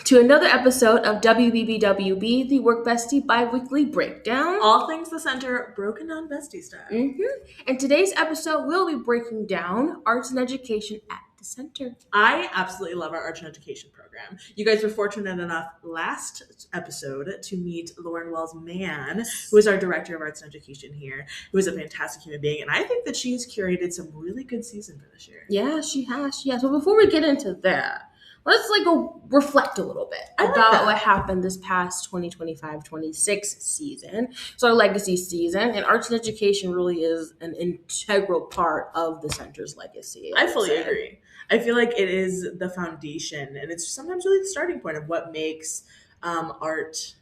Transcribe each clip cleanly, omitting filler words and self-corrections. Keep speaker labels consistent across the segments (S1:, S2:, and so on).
S1: to another episode of WBBWB, the Work Bestie Bi-Weekly Breakdown.
S2: All things the center, broken down bestie style.
S1: And today's episode, we'll be breaking down arts and education at the center.
S2: I absolutely love our arts and education program. You guys were fortunate enough last episode to meet Lauren Wells-Mann, who is our director of arts and education here, who is a fantastic human being. And I think that she has curated some really good season for this year.
S1: Yeah, she has. So before we get into that, let's go reflect a little bit about what happened this past 2025-26 season. So our legacy season, and arts and education really is an integral part of the center's legacy.
S2: I fully agree. I feel like it is the foundation, and it's sometimes really the starting point of what makes art,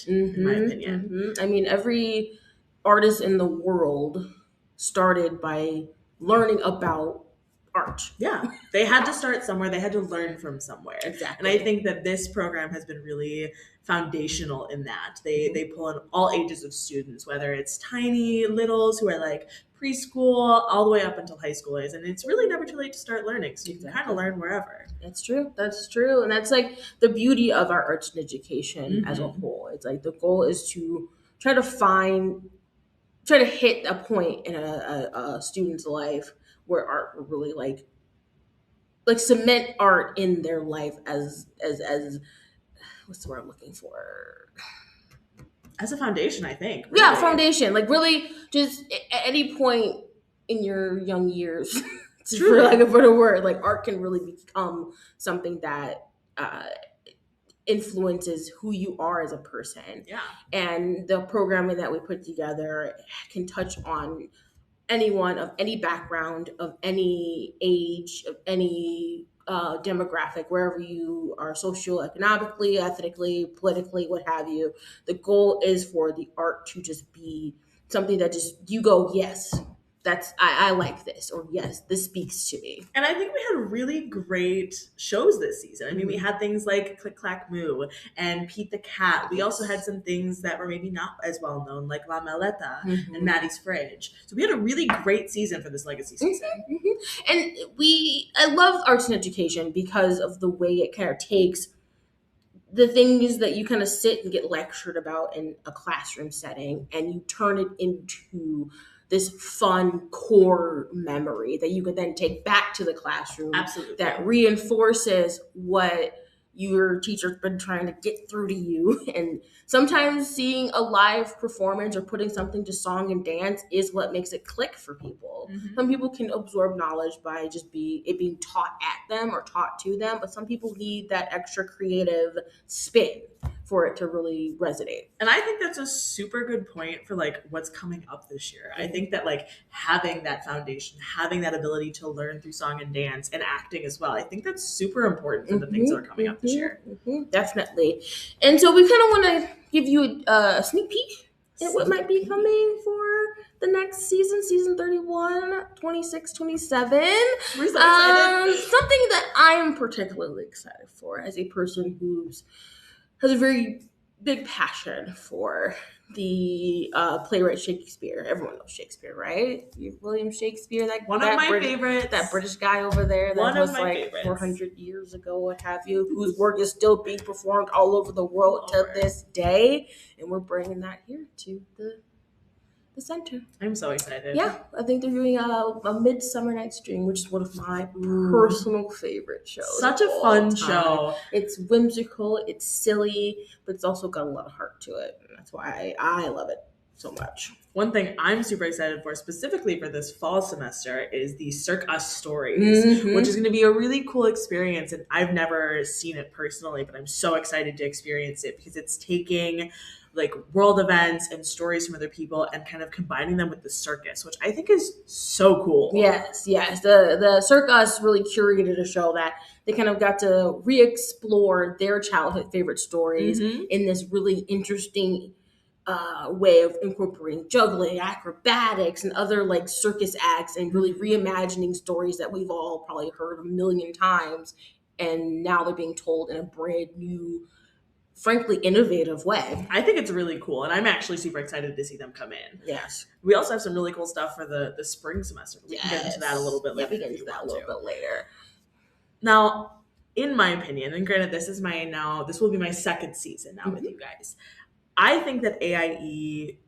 S2: in my opinion.
S1: I mean, every artist in the world started by learning about art.
S2: Yeah, they had to start somewhere. They had to learn from somewhere.
S1: Exactly.
S2: And I think that this program has been really foundational in that. They pull in all ages of students, whether it's tiny littles who are like preschool all the way up until high schoolers. And it's really never too late to start learning. So you can kind of learn wherever.
S1: That's true. And that's the beauty of our arts and education as a whole. It's the goal is to try to hit a point in a student's life where art will really cement art in their life as what's the word I'm looking for?
S2: As a foundation, I think.
S1: Really. Yeah, foundation. Really just at any point in your young years, for lack of a better word, art can really become something that influences who you are as a person.
S2: Yeah.
S1: And the programming that we put together can touch on anyone of any background, of any age, of any demographic, wherever you are socioeconomically, ethnically, politically, what have you. The goal is for the art to just be something that just you go, yes, I like this, or yes, this speaks to me.
S2: And I think we had really great shows this season. I mean, we had things like Click Clack Moo and Pete the Cat. We also had some things that were maybe not as well known, like La Maleta and Maddie's Fridge. So we had a really great season for this legacy season.
S1: And I love arts and education because of the way it kind of takes the things that you kind of sit and get lectured about in a classroom setting, and you turn it into this fun core memory that you could then take back to the classroom.
S2: Absolutely.
S1: That reinforces what your teacher's been trying to get through to you. And sometimes seeing a live performance or putting something to song and dance is what makes it click for people. Some people can absorb knowledge by just it being taught at them or taught to them, but some people need that extra creative spin for it to really resonate.
S2: And I think that's a super good point for what's coming up this year. I think that having that foundation, having that ability to learn through song and dance and acting as well, I think that's super important for the things that are coming up this year.
S1: Definitely. And so we kind of want to give you a sneak peek at what might be coming for the next season 31, 26, 27.
S2: We're so excited.
S1: Something that I'm particularly excited for as a person who has a very big passion for the playwright Shakespeare. Everyone knows Shakespeare, right? William Shakespeare,
S2: one of my favorites.
S1: That British guy over there that was
S2: favorites.
S1: 400 years ago, what have you, whose work is still being performed all over the world to this day. And we're bringing that here to the center.
S2: I'm so excited.
S1: Yeah, I think they're doing a Midsummer Night's Dream, which is one of my personal favorite shows.
S2: Such a fun show.
S1: It's whimsical, it's silly, but it's also got a lot of heart to it. And that's why I love it so much.
S2: One thing I'm super excited for, specifically for this fall semester, is the Cirque Us Stories, which is going to be a really cool experience. And I've never seen it personally, but I'm so excited to experience it because it's taking world events and stories from other people and kind of combining them with the circus, which I think is so cool.
S1: Yes. The Cirque Us really curated a show that they kind of got to re-explore their childhood favorite stories in this really interesting way of incorporating juggling, acrobatics, and other circus acts, and really reimagining stories that we've all probably heard a million times, and now they're being told in a brand new, frankly, innovative way.
S2: I think it's really cool, and I'm actually super excited to see them come in.
S1: Yes.
S2: We also have some really cool stuff for the spring semester. We can get into that a little bit later.
S1: Yeah, we can get into that a little bit later.
S2: Now, in my opinion, and granted, this will be my second season now with you guys. I think that AIE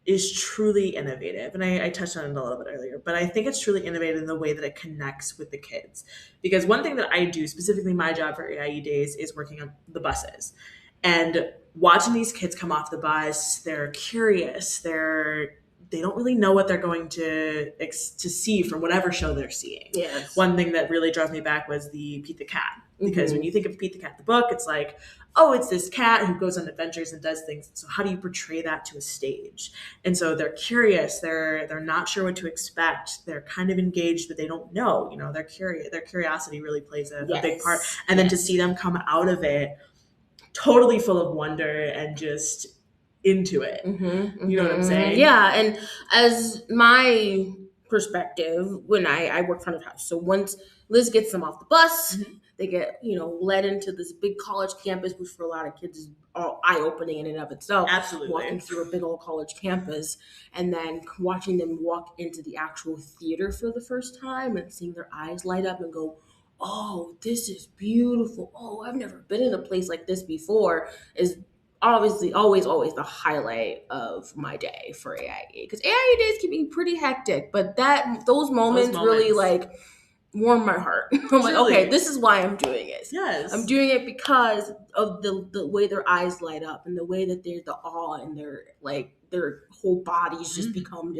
S2: is truly innovative. And I touched on it a little bit earlier, but I think it's truly innovative in the way that it connects with the kids. Because one thing that I do, specifically my job for AIE days, is working on the buses. And watching these kids come off the bus, they're curious, they don't really know what they're going to see from whatever show they're seeing.
S1: Yes.
S2: One thing that really drove me back was the Pete the Cat. Because when you think of Pete the Cat, the book, it's like, oh, it's this cat who goes on adventures and does things. So how do you portray that to a stage? And so they're curious. They're not sure what to expect. They're kind of engaged, but they don't know. You know, they're curious. Their curiosity really plays a big part. And then to see them come out of it totally full of wonder and just into it. You know what I'm saying?
S1: Yeah. And as my perspective, when I work front of house, so once Liz gets them off the bus, they get, led into this big college campus, which for a lot of kids is eye-opening in and of itself.
S2: Absolutely.
S1: Walking through a big old college campus and then watching them walk into the actual theater for the first time and seeing their eyes light up and go, oh, this is beautiful. Oh, I've never been in a place like this before, is obviously always the highlight of my day for AIE. Because AIE days can be pretty hectic, but those moments really like warm my heart. I'm like, okay, this is why I'm doing it.
S2: Yes.
S1: I'm doing it because of the way their eyes light up and the way that they're the awe and their whole bodies just become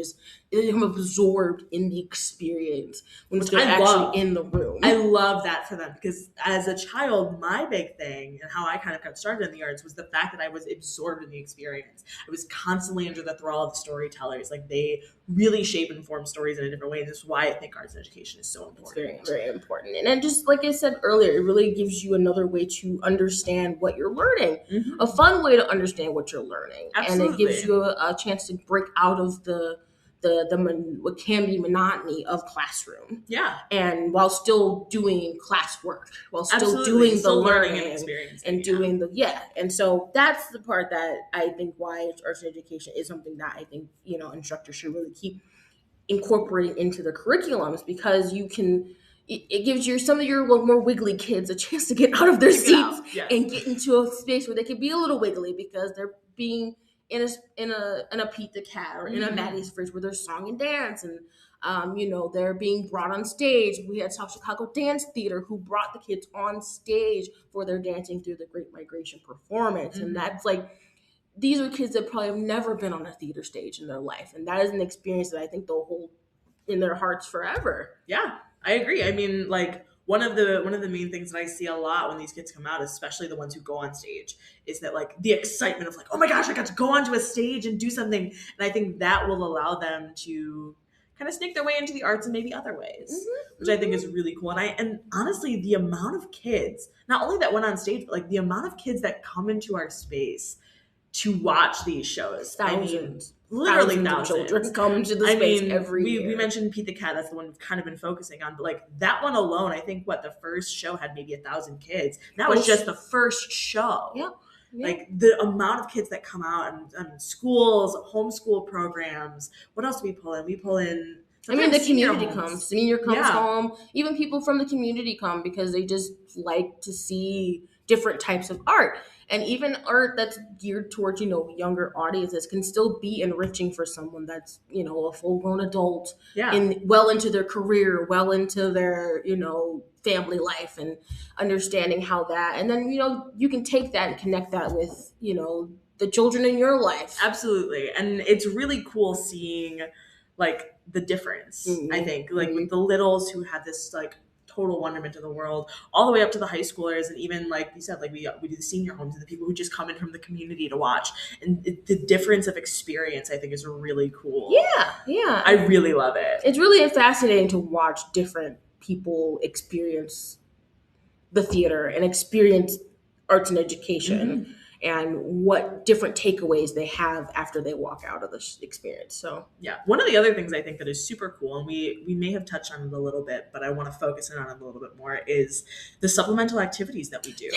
S1: absorbed in the experience when they're actually in the room.
S2: I love that for them because as a child, my big thing and how I kind of got started in the arts was the fact that I was absorbed in the experience. I was constantly under the thrall of the storytellers. Like they really shape and form stories in a different way. And this is why I think arts and education is so important.
S1: It's very, very important. And then just like I said earlier, it really gives you another way to understand what you're learning. A fun way to understand what you're learning.
S2: Absolutely.
S1: And it gives you a chance to break out of the what can be monotony of classroom.
S2: Yeah.
S1: And while still doing classwork, while still doing the learning and doing and so that's the part that I think why arts and education is something that I think, instructors should really keep incorporating into the curriculums, because it gives some of your more wiggly kids a chance to get out of their seats and get into a space where they can be a little wiggly because they're being in a Pete the Cat or in a Maddie's Fridge where there's song and dance and they're being brought on stage. We had South Chicago Dance Theater who brought the kids on stage for their Dancing Through the Great Migration performance. And that's like, these are kids that probably have never been on a theater stage in their life. And that is an experience that I think they'll hold in their hearts forever.
S2: Yeah, I agree. I mean, like one of the main things that I see a lot when these kids come out, especially the ones who go on stage, is that like the excitement of like, oh my gosh, I got to go onto a stage and do something. And I think that will allow them to kind of sneak their way into the arts in maybe other ways, which I think is really cool. And honestly, the amount of kids, not only that went on stage, but like the amount of kids that come into our space to watch these shows.
S1: Thousands.
S2: Literally
S1: thousands of children come to the space every year.
S2: We mentioned Pete the Cat. That's the one we've kind of been focusing on. But like that one alone, I think the first show had maybe 1,000 kids. That was just the first show.
S1: Yep.
S2: Like the amount of kids that come out and schools, homeschool programs. What else do we pull in? We pull in.
S1: I mean, the community comes. Senior comes home. Even people from the community come because they just like to see different types of art. And even art that's geared towards, younger audiences can still be enriching for someone that's, a full-grown adult well into their career, well into their, family life and understanding how that. And then, you can take that and connect that with, the children in your life.
S2: Absolutely. And it's really cool seeing, like, the difference, I think. Like, with the littles who had this, like, total wonderment of the world, all the way up to the high schoolers, and even like you said, like we do the senior homes and the people who just come in from the community to watch, and the difference of experience I think is really cool.
S1: Yeah,
S2: I really love it.
S1: It's really fascinating to watch different people experience the theater and experience arts and education and what different takeaways they have after they walk out of this experience. So
S2: yeah, one of the other things I think that is super cool, and we may have touched on it a little bit, but I want to focus in on it a little bit more, is the supplemental activities that we do.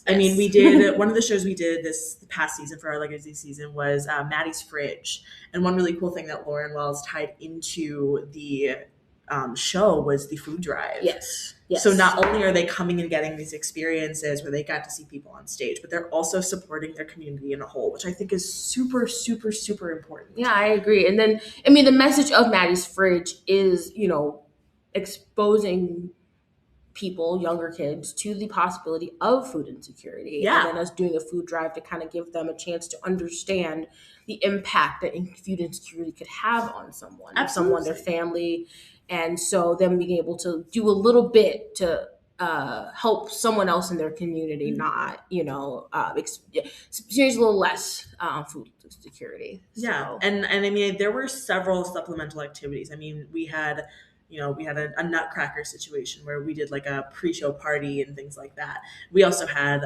S2: I mean, we did one of the shows we did this past season for our legacy season was Maddie's Fridge, and one really cool thing that Lauren Wells tied into the show was the food drive.
S1: Yes.
S2: So not only are they coming and getting these experiences where they got to see people on stage, but they're also supporting their community in a whole, which I think is super, super, super important.
S1: Yeah, I agree. And then, I mean, the message of Maddie's Fridge is, exposing people, younger kids, to the possibility of food insecurity.
S2: Yeah.
S1: And then us doing a food drive to kind of give them a chance to understand the impact that food insecurity could have on someone, their family. And so them being able to do a little bit to help someone else in their community not, experience a little less food security.
S2: Yeah. And I mean, there were several supplemental activities. I mean, we had a nutcracker situation where we did like a pre-show party and things like that. We also had,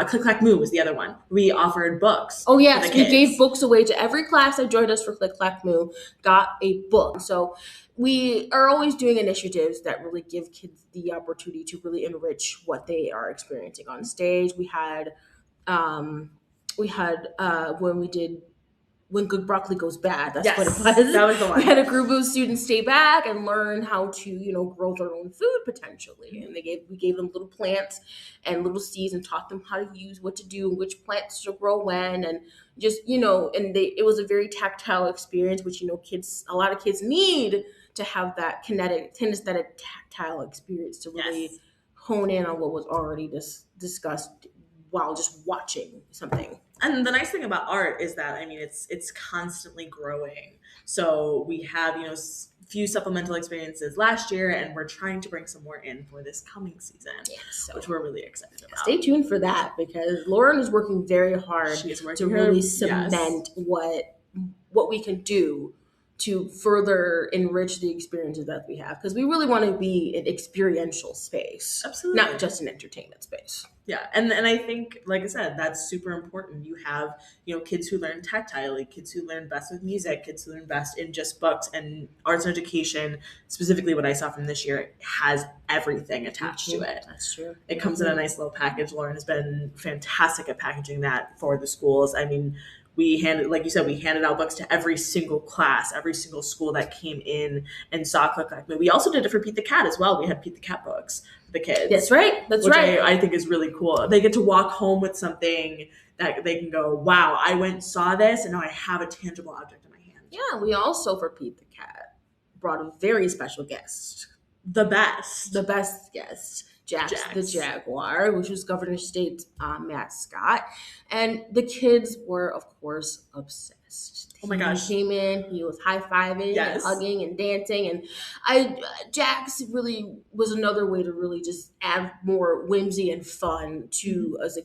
S2: Click Clack Moo was the other one. We offered books.
S1: Oh yes, we gave books away to every class that joined us for Click Clack Moo, got a book. So we are always doing initiatives that really give kids the opportunity to really enrich what they are experiencing on stage. We had when Good Broccoli Goes Bad. That's what it was.
S2: That was the one.
S1: We had a group of students stay back and learn how to, grow their own food potentially. And we gave them little plants and little seeds and taught them how to use what to do and which plants to grow when, and just, it was a very tactile experience, which, a lot of kids need to have that kinesthetic tactile experience to really hone in on what was already discussed while just watching something.
S2: And the nice thing about art is that, I mean, it's constantly growing. So we have, few supplemental experiences last year, and we're trying to bring some more in for this coming season, which we're really excited about.
S1: Stay tuned for that, because Lauren is working very hard to really cement what we can do to further enrich the experiences that we have, because we really want to be an experiential space.
S2: Absolutely.
S1: Not just an entertainment space.
S2: Yeah, and I think, like I said, that's super important. You have, kids who learn tactilely, kids who learn best with music, kids who learn best in just books, and arts and education, specifically what I saw from this year, has everything attached to it.
S1: That's true.
S2: It comes in a nice little package. Lauren has been fantastic at packaging that for the schools. I mean, we handed out books to every single class, every single school that came in and saw Click Clack Moo. We also did it for Pete the Cat as well. We had Pete the Cat books for the kids.
S1: That's right. Which
S2: I think is really cool. They get to walk home with something that they can go, wow, I went and saw this, and now I have a tangible object in my hand.
S1: Yeah, we also, for Pete the Cat, brought a very special guest.
S2: The best
S1: guest. Jax the Jaguar, which was Governor State's mascot. And the kids were, of course, obsessed.
S2: Oh my gosh.
S1: He came in, he was high-fiving and hugging and dancing. And Jax really was another way to really just add more whimsy and fun to us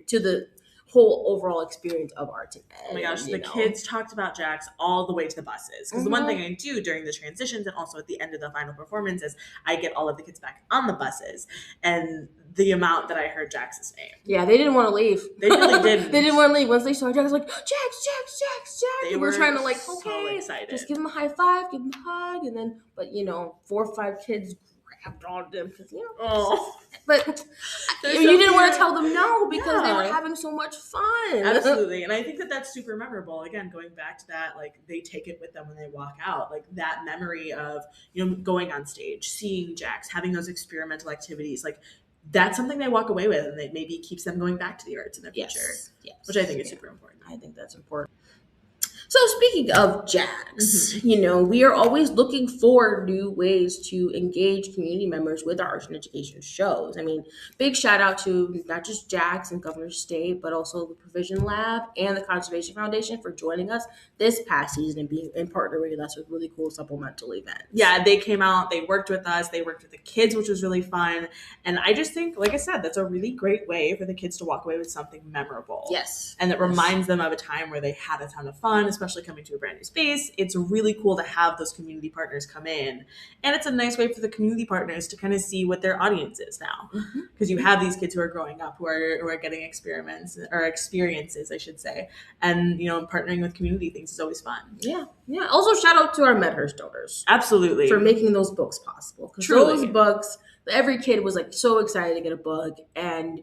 S1: to the whole overall experience of art and ed.
S2: Oh my gosh, the kids talked about Jax all the way to the buses. Because the one thing I do during the transitions and also at the end of the final performance is I get all of the kids back on the buses. And the amount that I heard Jax's name.
S1: Yeah, they didn't want to leave.
S2: They really didn't.
S1: They didn't want to leave. Once they saw Jax, like, Jax.
S2: They
S1: were trying to
S2: so excited.
S1: Just give him a high five, give him a hug. And then, 4 or 5 kids grabbed on them because, But you didn't want to tell them no because they were having so much fun.
S2: Absolutely. And I think that that's super memorable. Again, going back to that, like, they take it with them when they walk out. Like, that memory of, going on stage, seeing Jax, having those experimental activities, like, that's something they walk away with, and that maybe keeps them going back to the arts in the future. Yes. Which I think is super important.
S1: I think that's important. So speaking of Jax, we are always looking for new ways to engage community members with our arts and education shows. I mean, big shout out to not just Jax and Governor State, but also the Provision Lab and the Conservation Foundation for joining us this past season and partnering with us with really cool supplemental events.
S2: Yeah, they came out, they worked with us, they worked with the kids, which was really fun. And I just think, like I said, that's a really great way for the kids to walk away with something memorable.
S1: Yes.
S2: And that reminds them of a time where they had a ton of fun, especially coming to a brand new space. It's really cool to have those community partners come in. And it's a nice way for the community partners to kind of see what their audience is now. Because you have these kids who are growing up, who are getting experiences, I should say. And, partnering with community things is always fun.
S1: Yeah. Also, shout out to our Medhurst donors.
S2: Absolutely.
S1: For making those books possible. Because those books, every kid was so excited to get a book. And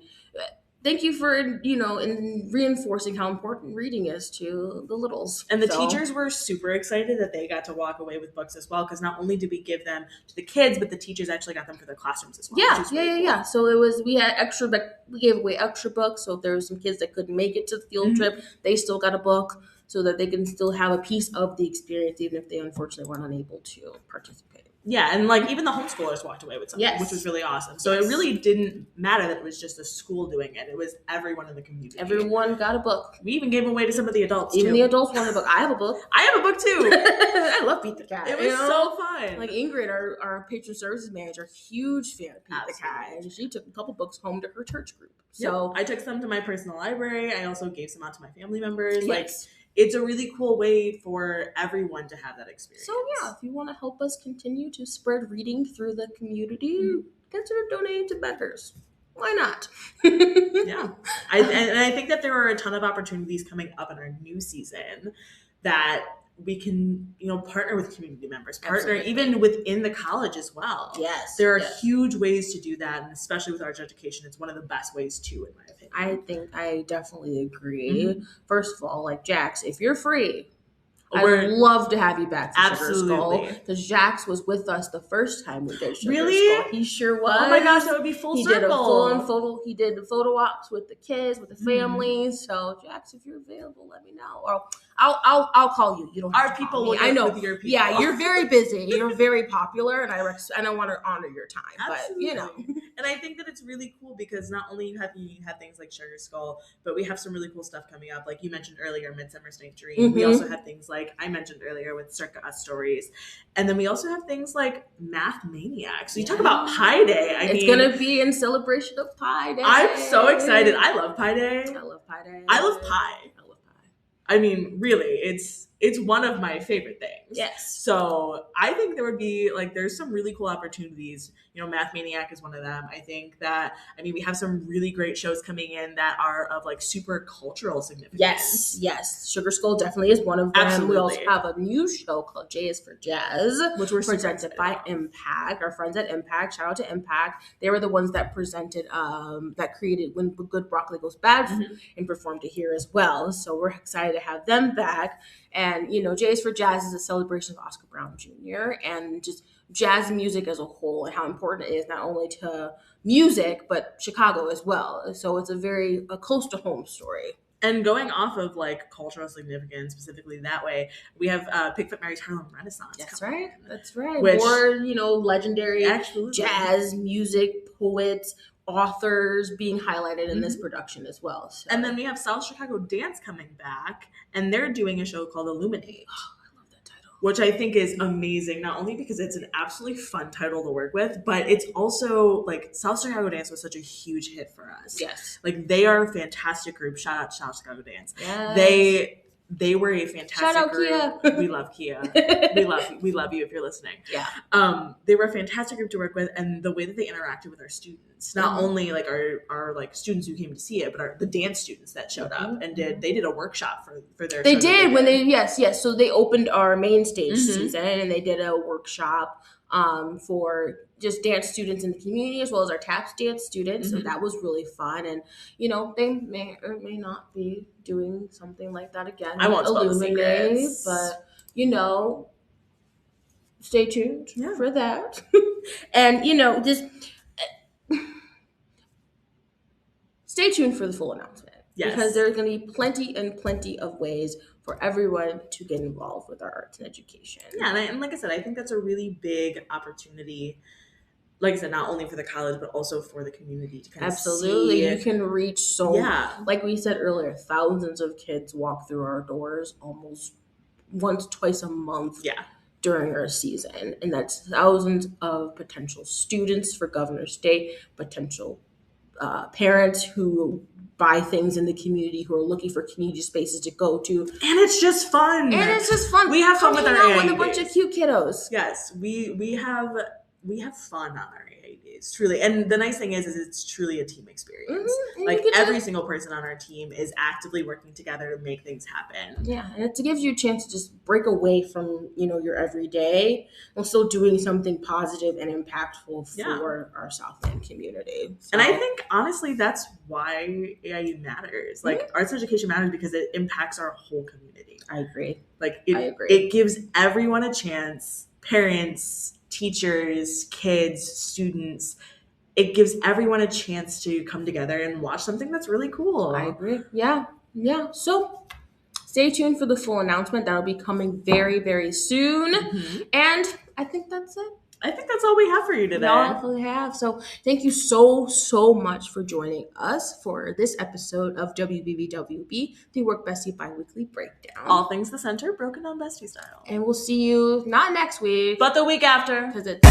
S1: thank you for, in reinforcing how important reading is to the littles.
S2: And the teachers were super excited that they got to walk away with books as well, because not only did we give them to the kids, but the teachers actually got them for their classrooms as well.
S1: Yeah. So we had extra, we gave away extra books. So if there were some kids that couldn't make it to the field trip, they still got a book so that they can still have a piece of the experience, even if they unfortunately weren't unable to participate.
S2: Yeah, and like even the homeschoolers walked away with something, which was really awesome. So it really didn't matter that it was just a school doing it. It was everyone in the community.
S1: Everyone got a book.
S2: We even gave away to some of the adults,
S1: Even the adults wanted a book. I have a book.
S2: I have a book too.
S1: I love Beat the Cat.
S2: It was so fun.
S1: Like Ingrid, our patron services manager, huge fan of Beat the Cat. And she took a couple books home to her church group. So
S2: I took some to my personal library. I also gave some out to my family members. Like, it's a really cool way for everyone to have that experience.
S1: So yeah, if you want to help us continue to spread reading through the community, consider donating to beggars. Why not?
S2: Yeah. I think that there are a ton of opportunities coming up in our new season that we can, partner with community members, partner even within the college as well.
S1: Yes.
S2: There are huge ways to do that, and especially with arts education, it's one of the best ways too, in my opinion.
S1: I think I definitely agree. First of all, like Jax, if you're free, I'd love to have you back for Sugar Skull, because Jax was with us the first time we did Sugar Skull. He sure was.
S2: Oh my gosh, that would be full circle.
S1: Did a full-on photo. He did the photo ops with the kids, with the families. So Jax, if you're available, let me know. Or I'll call you. You don't have to call me. I know.
S2: With your people.
S1: Yeah, you're very busy. You're very popular, and I don't want to honor your time.
S2: Absolutely.
S1: But
S2: And I think that it's really cool because not only you have things like Sugar Skull, but we have some really cool stuff coming up. Like you mentioned earlier, Midsummer's Night Dream. We also have things like I mentioned earlier with Circa Us Stories. And then we also have things like Math Maniacs. So you talk about Pi Day.
S1: It's going to be in celebration of Pi Day.
S2: I'm so excited. I love Pi Day.
S1: I love Pi Day.
S2: I love pie. I mean, really, it's one of my favorite things.
S1: Yes.
S2: So I think there would be there's some really cool opportunities. Math Maniac is one of them. I think that we have some really great shows coming in that are of super cultural significance.
S1: Yes. Sugar Skull definitely is one of them.
S2: Absolutely.
S1: We also have a new show called J is for Jazz,
S2: which we're
S1: presented by Impact. Our friends at Impact. Shout out to Impact. They were the ones that presented, that created When Good Broccoli Goes Bad and performed it here as well. So we're excited to have them back. And, J is for Jazz is a celebration of Oscar Brown Jr. and just jazz music as a whole and how important it is not only to music, but Chicago as well. So it's a close to home story.
S2: And going off of cultural significance, specifically that way, we have Pickfoot Mary's Harlem Renaissance.
S1: That's right.
S2: Which,
S1: more, legendary jazz music, poets, authors being highlighted in this production as well. So.
S2: And then we have South Chicago Dance coming back, and they're doing a show called Illuminate.
S1: I love that title.
S2: Which I think is amazing, not only because it's an absolutely fun title to work with, but it's also South Chicago Dance was such a huge hit for us.
S1: Yes.
S2: They are a fantastic group. Shout out to South Chicago Dance.
S1: Yes.
S2: They were a fantastic
S1: Shout out
S2: group.
S1: Kia.
S2: We love Kia. We love you if you're listening.
S1: Yeah.
S2: They were a fantastic group to work with, and the way that they interacted with our students, not only our students who came to see it, but the dance students that showed up and did a workshop for their.
S1: They did when they yes. So they opened our main stage season, and they did a workshop for just dance students in the community as well as our TAPS dance students. So that was really fun. And, they may or may not be doing something like that again.
S2: I won't spoil the secrets.
S1: But, stay tuned for that. And, just stay tuned for the full announcement.
S2: Yes.
S1: Because there's going to be plenty of ways for everyone to get involved with our arts and education.
S2: Yeah, and like I said, I think that's a really big opportunity. Like I said, not only for the college, but also for the community to kind of see.
S1: You can reach like we said earlier, thousands of kids walk through our doors almost once, twice a month during our season. And that's thousands of potential students for Governor's Day, potential parents who buy things in the community, who are looking for community spaces to go to.
S2: And it's just fun.
S1: We have fun with our
S2: with a
S1: bunch of cute kiddos.
S2: Yes, we have we have fun on our AIDs, truly. And the nice thing is it's truly a team experience. Like every single person on our team is actively working together to make things happen.
S1: Yeah, and it gives you a chance to just break away from, your everyday while still doing something positive and impactful for our Southland community. So.
S2: And I think, honestly, that's why AIU matters. Like, arts education matters because it impacts our whole community.
S1: I agree.
S2: Like,
S1: I agree.
S2: It gives everyone a chance, parents, teachers, kids, students. It gives everyone a chance to come together and watch something that's really cool.
S1: I agree. Yeah. So stay tuned for the full announcement. That'll be coming very, very soon. And I think that's it.
S2: I think that's all we have for you today.
S1: That's all we have. So thank you so, so much for joining us for this episode of WBBWB, the Work Bestie Bi-Weekly Breakdown.
S2: All things the center, broken down bestie style.
S1: And we'll see you not next week,
S2: but the week after.
S1: Because it's